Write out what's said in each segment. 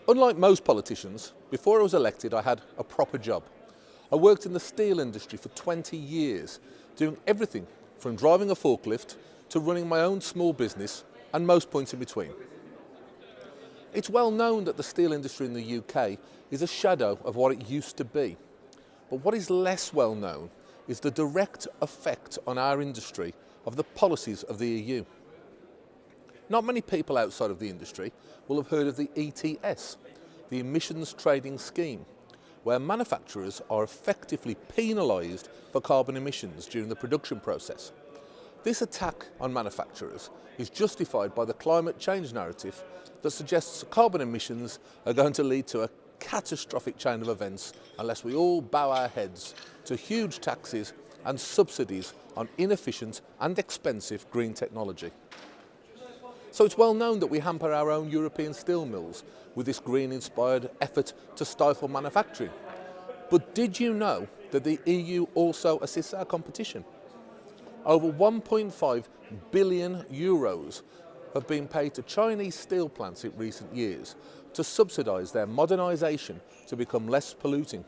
Unlike most politicians, before I was elected I had a proper job. I worked in the steel industry for 20 years, doing everything from driving a forklift to running my own small business and most points in between. It's well known that the steel industry in the UK is a shadow of what it used to be. But what is less well known is the direct effect on our industry of the policies of the EU. Not many people outside of the industry will have heard of the ETS, the Emissions Trading Scheme, where manufacturers are effectively penalised for carbon emissions during the production process. This attack on manufacturers is justified by the climate change narrative that suggests carbon emissions are going to lead to a catastrophic chain of events unless we all bow our heads to huge taxes and subsidies on inefficient and expensive green technology. So it's well known that we hamper our own European steel mills with this green-inspired effort to stifle manufacturing. But did you know that the EU also assists our competition? Over 1.5 billion euros have been paid to Chinese steel plants in recent years to subsidise their modernisation to become less polluting.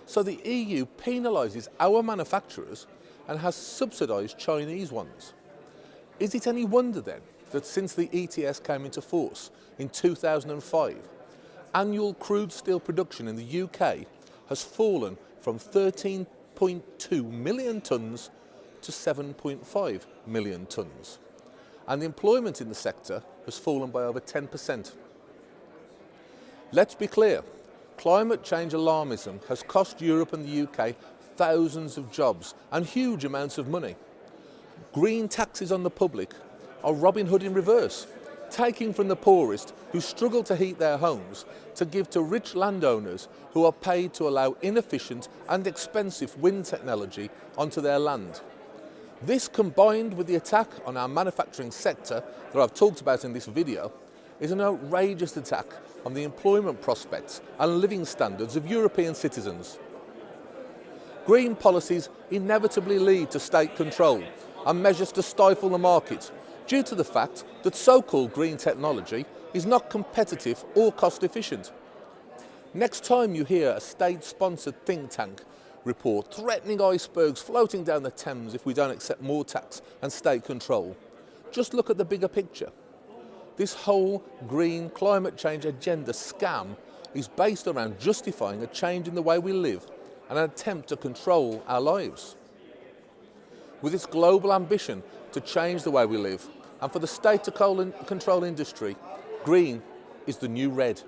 So the EU penalises our manufacturers and has subsidised Chinese ones. Is it any wonder then that since the ETS came into force in 2005, annual crude steel production in the UK has fallen from 13.2 million tonnes to 7.5 million tonnes, and the employment in the sector has fallen by over 10%. Let's be clear, climate change alarmism has cost Europe and the UK thousands of jobs and huge amounts of money. Green taxes on the public are Robin Hood in reverse, taking from the poorest who struggle to heat their homes to give to rich landowners who are paid to allow inefficient and expensive wind technology onto their land. This, combined with the attack on our manufacturing sector that I've talked about in this video, is an outrageous attack on the employment prospects and living standards of European citizens. Green policies inevitably lead to state control and measures to stifle the market due to the fact that so-called green technology is not competitive or cost efficient. Next time you hear a state-sponsored think tank report threatening icebergs floating down the Thames if we don't accept more tax and state control, just look at the bigger picture. This whole green climate change agenda scam is based around justifying a change in the way we live and an attempt to control our lives. With its global ambition to change the way we live and for the state to control industry, green is the new red.